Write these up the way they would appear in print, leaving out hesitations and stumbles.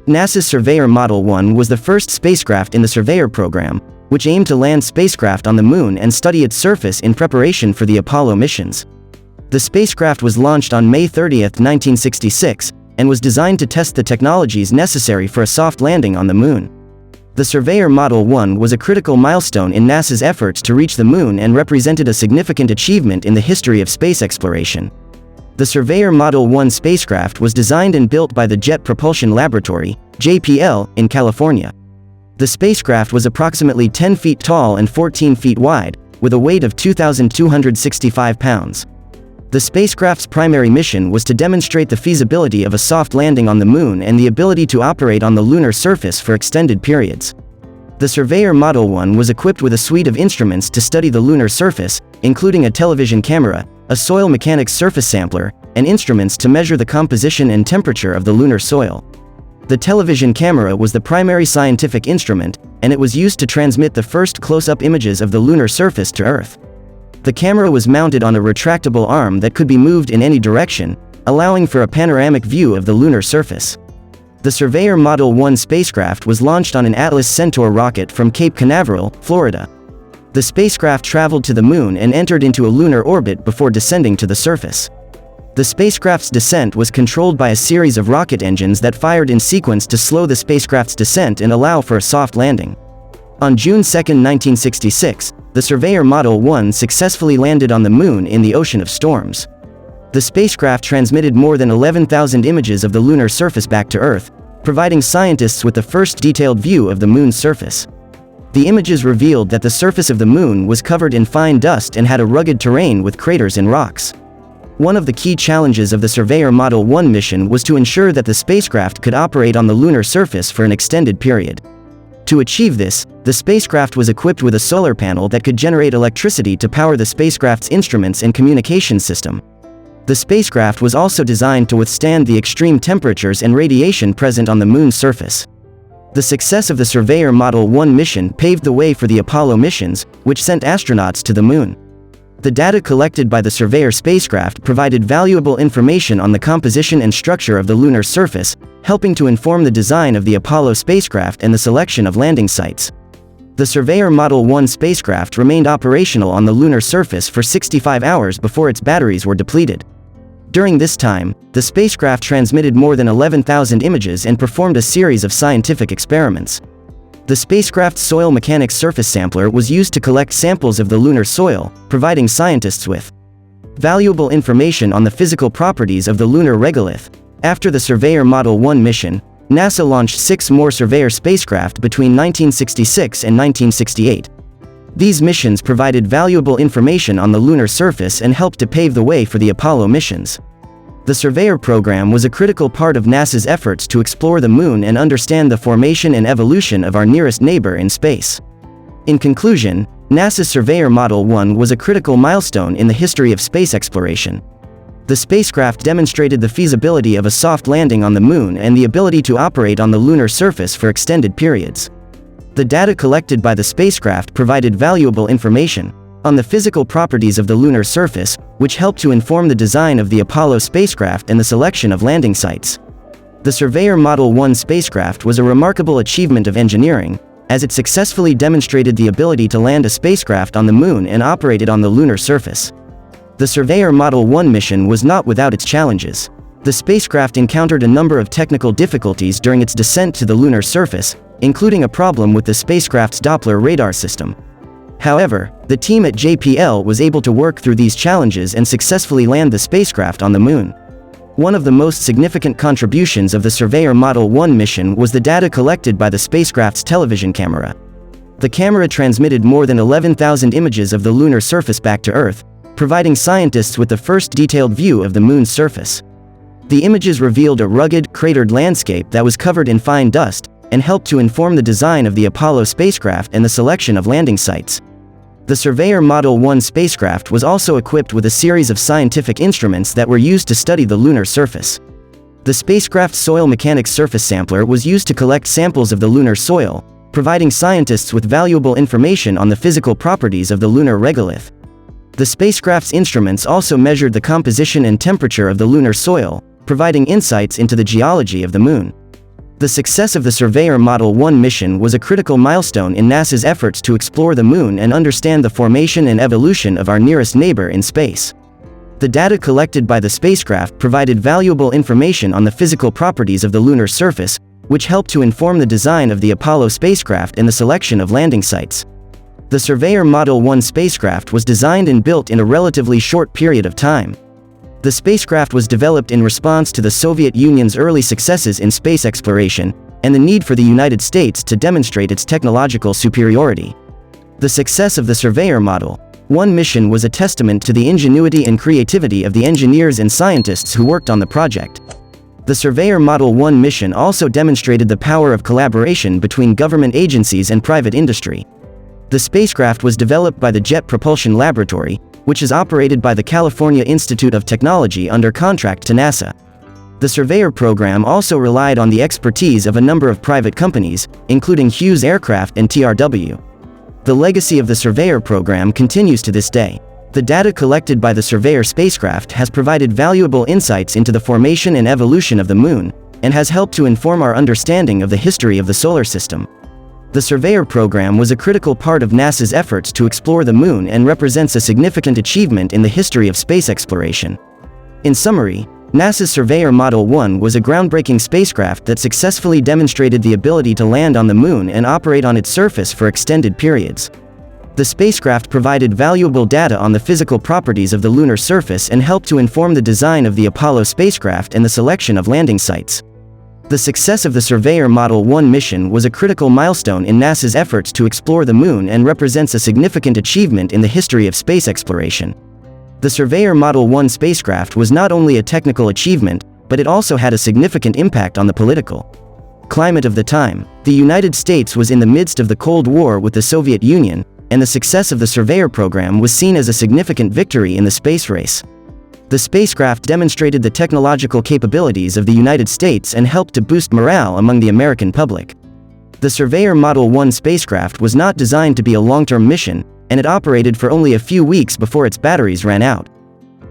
NASA's Surveyor Model 1 was the first spacecraft in the Surveyor program, which aimed to land spacecraft on the Moon and study its surface in preparation for the Apollo missions. The spacecraft was launched on May 30, 1966, and was designed to test the technologies necessary for a soft landing on the Moon. The Surveyor Model 1 was a critical milestone in NASA's efforts to reach the Moon and represented a significant achievement in the history of space exploration. The Surveyor Model 1 spacecraft was designed and built by the Jet Propulsion Laboratory, JPL, in California. The spacecraft was approximately 10 feet tall and 14 feet wide, with a weight of 2,265 pounds. The spacecraft's primary mission was to demonstrate the feasibility of a soft landing on the Moon and the ability to operate on the lunar surface for extended periods. The Surveyor Model 1 was equipped with a suite of instruments to study the lunar surface, including a television camera, a soil mechanics surface sampler, and instruments to measure the composition and temperature of the lunar soil. The television camera was the primary scientific instrument, and it was used to transmit the first close-up images of the lunar surface to Earth. The camera was mounted on a retractable arm that could be moved in any direction, allowing for a panoramic view of the lunar surface. The Surveyor Model 1 spacecraft was launched on an Atlas-Centaur rocket from Cape Canaveral, Florida. The spacecraft traveled to the Moon and entered into a lunar orbit before descending to the surface. The spacecraft's descent was controlled by a series of rocket engines that fired in sequence to slow the spacecraft's descent and allow for a soft landing. On June 2, 1966, the Surveyor Model 1 successfully landed on the Moon in the Ocean of Storms. The spacecraft transmitted more than 11,000 images of the lunar surface back to Earth, providing scientists with the first detailed view of the Moon's surface. The images revealed that the surface of the Moon was covered in fine dust and had a rugged terrain with craters and rocks. One of the key challenges of the Surveyor Model 1 mission was to ensure that the spacecraft could operate on the lunar surface for an extended period. To achieve this, the spacecraft was equipped with a solar panel that could generate electricity to power the spacecraft's instruments and communication system. The spacecraft was also designed to withstand the extreme temperatures and radiation present on the Moon's surface. The success of the Surveyor Model 1 mission paved the way for the Apollo missions, which sent astronauts to the Moon. The data collected by the Surveyor spacecraft provided valuable information on the composition and structure of the lunar surface, helping to inform the design of the Apollo spacecraft and the selection of landing sites. The Surveyor Model 1 spacecraft remained operational on the lunar surface for 65 hours before its batteries were depleted. During this time, the spacecraft transmitted more than 11,000 images and performed a series of scientific experiments. The spacecraft's soil mechanics surface sampler was used to collect samples of the lunar soil, providing scientists with valuable information on the physical properties of the lunar regolith. After the Surveyor Model 1 mission, NASA launched 6 more Surveyor spacecraft between 1966 and 1968. These missions provided valuable information on the lunar surface and helped to pave the way for the Apollo missions. The Surveyor program was a critical part of NASA's efforts to explore the Moon and understand the formation and evolution of our nearest neighbor in space. In conclusion, NASA's Surveyor Model 1 was a critical milestone in the history of space exploration. The spacecraft demonstrated the feasibility of a soft landing on the Moon and the ability to operate on the lunar surface for extended periods. The data collected by the spacecraft provided valuable information on the physical properties of the lunar surface, which helped to inform the design of the Apollo spacecraft and the selection of landing sites. The Surveyor Model 1 spacecraft was a remarkable achievement of engineering, as it successfully demonstrated the ability to land a spacecraft on the Moon and operate it on the lunar surface. The Surveyor Model 1 mission was not without its challenges. The spacecraft encountered a number of technical difficulties during its descent to the lunar surface, including a problem with the spacecraft's Doppler radar system. However, the team at JPL was able to work through these challenges and successfully land the spacecraft on the Moon. One of the most significant contributions of the Surveyor Model 1 mission was the data collected by the spacecraft's television camera. The camera transmitted more than 11,000 images of the lunar surface back to Earth, providing scientists with the first detailed view of the Moon's surface. The images revealed a rugged, cratered landscape that was covered in fine dust, and helped to inform the design of the Apollo spacecraft and the selection of landing sites. The Surveyor Model 1 spacecraft was also equipped with a series of scientific instruments that were used to study the lunar surface. The spacecraft's soil mechanics surface sampler was used to collect samples of the lunar soil, providing scientists with valuable information on the physical properties of the lunar regolith. The spacecraft's instruments also measured the composition and temperature of the lunar soil, providing insights into the geology of the Moon. The success of the Surveyor Model 1 mission was a critical milestone in NASA's efforts to explore the Moon and understand the formation and evolution of our nearest neighbor in space. The data collected by the spacecraft provided valuable information on the physical properties of the lunar surface, which helped to inform the design of the Apollo spacecraft and the selection of landing sites. The Surveyor Model 1 spacecraft was designed and built in a relatively short period of time. The spacecraft was developed in response to the Soviet Union's early successes in space exploration, and the need for the United States to demonstrate its technological superiority. The success of the Surveyor Model 1 mission was a testament to the ingenuity and creativity of the engineers and scientists who worked on the project. The Surveyor Model 1 mission also demonstrated the power of collaboration between government agencies and private industry. The spacecraft was developed by the Jet Propulsion Laboratory, which is operated by the California Institute of Technology under contract to NASA. The Surveyor program also relied on the expertise of a number of private companies, including Hughes Aircraft and TRW. The legacy of the Surveyor program continues to this day. The data collected by the Surveyor spacecraft has provided valuable insights into the formation and evolution of the Moon, and has helped to inform our understanding of the history of the solar system. The Surveyor program was a critical part of NASA's efforts to explore the Moon and represents a significant achievement in the history of space exploration. In summary, NASA's Surveyor Model 1 was a groundbreaking spacecraft that successfully demonstrated the ability to land on the Moon and operate on its surface for extended periods. The spacecraft provided valuable data on the physical properties of the lunar surface and helped to inform the design of the Apollo spacecraft and the selection of landing sites. The success of the Surveyor Model 1 mission was a critical milestone in NASA's efforts to explore the Moon and represents a significant achievement in the history of space exploration. The Surveyor Model 1 spacecraft was not only a technical achievement, but it also had a significant impact on the political climate of the time. The United States was in the midst of the Cold War with the Soviet Union, and the success of the Surveyor program was seen as a significant victory in the space race. The spacecraft demonstrated the technological capabilities of the United States and helped to boost morale among the American public. The Surveyor Model 1 spacecraft was not designed to be a long-term mission, and it operated for only a few weeks before its batteries ran out.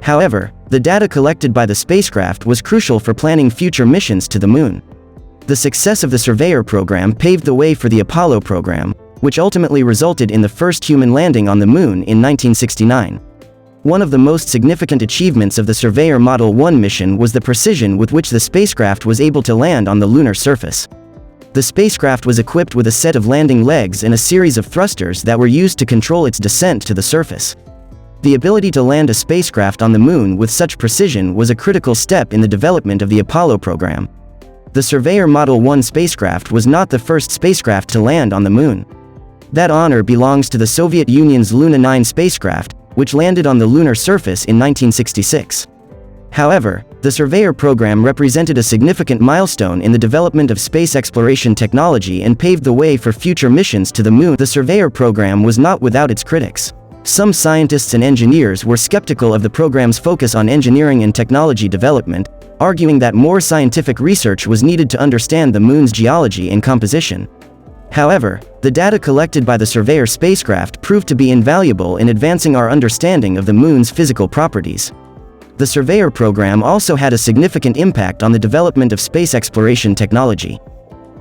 However, the data collected by the spacecraft was crucial for planning future missions to the Moon. The success of the Surveyor program paved the way for the Apollo program, which ultimately resulted in the first human landing on the Moon in 1969. One of the most significant achievements of the Surveyor Model 1 mission was the precision with which the spacecraft was able to land on the lunar surface. The spacecraft was equipped with a set of landing legs and a series of thrusters that were used to control its descent to the surface. The ability to land a spacecraft on the Moon with such precision was a critical step in the development of the Apollo program. The Surveyor Model 1 spacecraft was not the first spacecraft to land on the Moon. That honor belongs to the Soviet Union's Luna 9 spacecraft, which landed on the lunar surface in 1966. However, the Surveyor program represented a significant milestone in the development of space exploration technology and paved the way for future missions to the Moon. The Surveyor program was not without its critics. Some scientists and engineers were skeptical of the program's focus on engineering and technology development, arguing that more scientific research was needed to understand the Moon's geology and composition. However, the data collected by the Surveyor spacecraft proved to be invaluable in advancing our understanding of the Moon's physical properties. The Surveyor program also had a significant impact on the development of space exploration technology.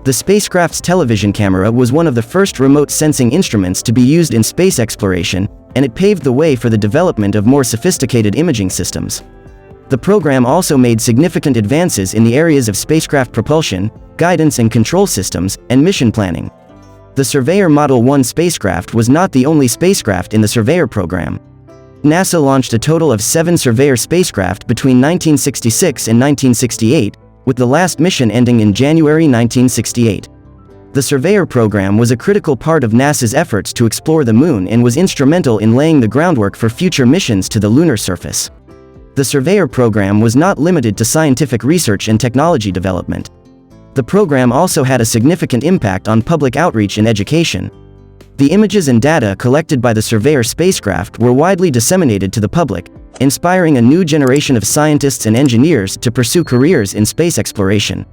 The spacecraft's television camera was one of the first remote sensing instruments to be used in space exploration, and it paved the way for the development of more sophisticated imaging systems. The program also made significant advances in the areas of spacecraft propulsion, guidance and control systems, and mission planning. The Surveyor Model 1 spacecraft was not the only spacecraft in the Surveyor program. NASA launched a total of 7 Surveyor spacecraft between 1966 and 1968, with the last mission ending in January 1968. The Surveyor program was a critical part of NASA's efforts to explore the Moon and was instrumental in laying the groundwork for future missions to the lunar surface. The Surveyor program was not limited to scientific research and technology development. The program also had a significant impact on public outreach and education. The images and data collected by the Surveyor spacecraft were widely disseminated to the public, inspiring a new generation of scientists and engineers to pursue careers in space exploration.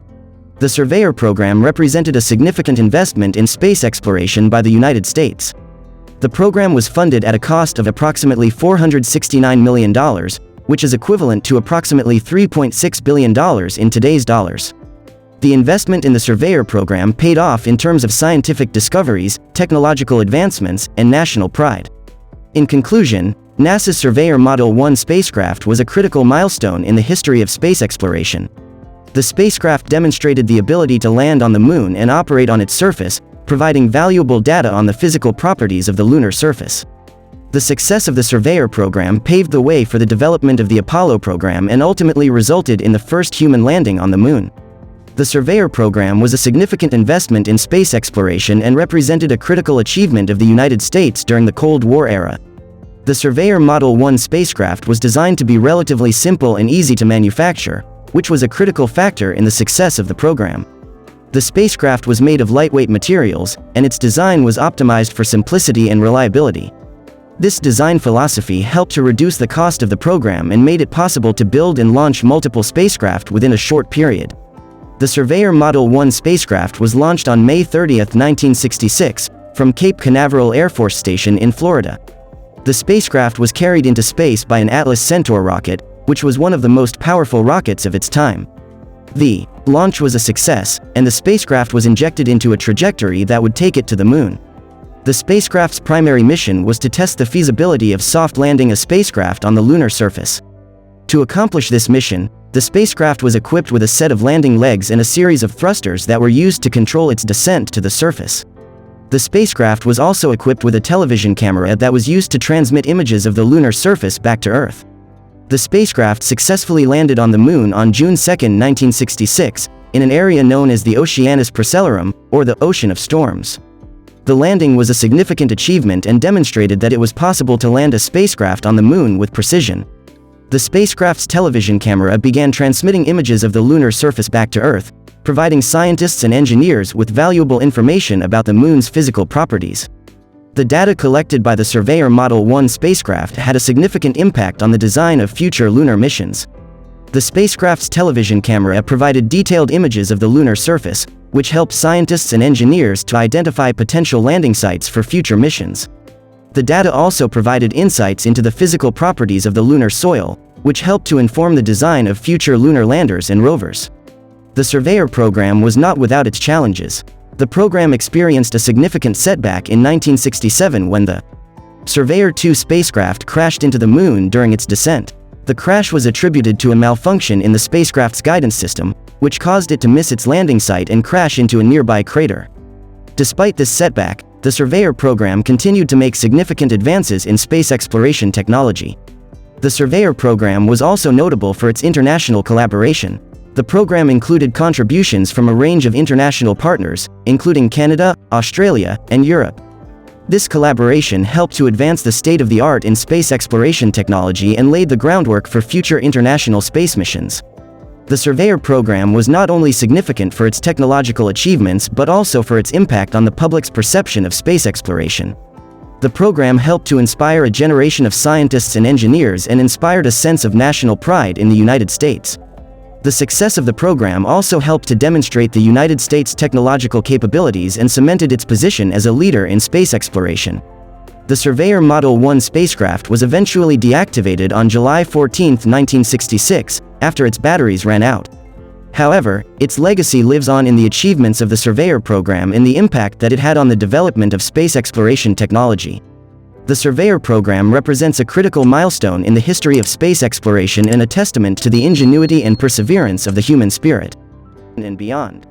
The Surveyor program represented a significant investment in space exploration by the United States. The program was funded at a cost of approximately $469 million, which is equivalent to approximately $3.6 billion in today's dollars. The investment in the Surveyor program paid off in terms of scientific discoveries, technological advancements, and national pride. In conclusion, NASA's Surveyor Model 1 spacecraft was a critical milestone in the history of space exploration. The spacecraft demonstrated the ability to land on the Moon and operate on its surface, providing valuable data on the physical properties of the lunar surface. The success of the Surveyor program paved the way for the development of the Apollo program and ultimately resulted in the first human landing on the Moon. The Surveyor program was a significant investment in space exploration and represented a critical achievement of the United States during the Cold War era. The Surveyor Model 1 spacecraft was designed to be relatively simple and easy to manufacture, which was a critical factor in the success of the program. The spacecraft was made of lightweight materials, and its design was optimized for simplicity and reliability. This design philosophy helped to reduce the cost of the program and made it possible to build and launch multiple spacecraft within a short period. The Surveyor Model 1 spacecraft was launched on May 30, 1966, from Cape Canaveral Air Force Station in Florida. The spacecraft was carried into space by an Atlas-Centaur rocket, which was one of the most powerful rockets of its time. The launch was a success, and the spacecraft was injected into a trajectory that would take it to the Moon. The spacecraft's primary mission was to test the feasibility of soft landing a spacecraft on the lunar surface. To accomplish this mission, the spacecraft was equipped with a set of landing legs and a series of thrusters that were used to control its descent to the surface. The spacecraft was also equipped with a television camera that was used to transmit images of the lunar surface back to Earth. The spacecraft successfully landed on the Moon on June 2, 1966, in an area known as the Oceanus Procellarum, or the Ocean of Storms. The landing was a significant achievement and demonstrated that it was possible to land a spacecraft on the Moon with precision. The spacecraft's television camera began transmitting images of the lunar surface back to Earth, providing scientists and engineers with valuable information about the Moon's physical properties. The data collected by the Surveyor Model 1 spacecraft had a significant impact on the design of future lunar missions. The spacecraft's television camera provided detailed images of the lunar surface, which helped scientists and engineers to identify potential landing sites for future missions. The data also provided insights into the physical properties of the lunar soil, which helped to inform the design of future lunar landers and rovers. The Surveyor program was not without its challenges. The program experienced a significant setback in 1967 when the Surveyor 2 spacecraft crashed into the Moon during its descent. The crash was attributed to a malfunction in the spacecraft's guidance system, which caused it to miss its landing site and crash into a nearby crater. Despite this setback, the Surveyor program continued to make significant advances in space exploration technology. The Surveyor program was also notable for its international collaboration. The program included contributions from a range of international partners, including Canada, Australia, and Europe. This collaboration helped to advance the state-of-the-art in space exploration technology and laid the groundwork for future international space missions. The Surveyor program was not only significant for its technological achievements but also for its impact on the public's perception of space exploration. The program helped to inspire a generation of scientists and engineers and inspired a sense of national pride in the United States. The success of the program also helped to demonstrate the United States' technological capabilities and cemented its position as a leader in space exploration. The Surveyor Model 1 spacecraft was eventually deactivated on July 14, 1966, after its batteries ran out. However, its legacy lives on in the achievements of the Surveyor program and the impact that it had on the development of space exploration technology. The Surveyor program represents a critical milestone in the history of space exploration and a testament to the ingenuity and perseverance of the human spirit. And beyond.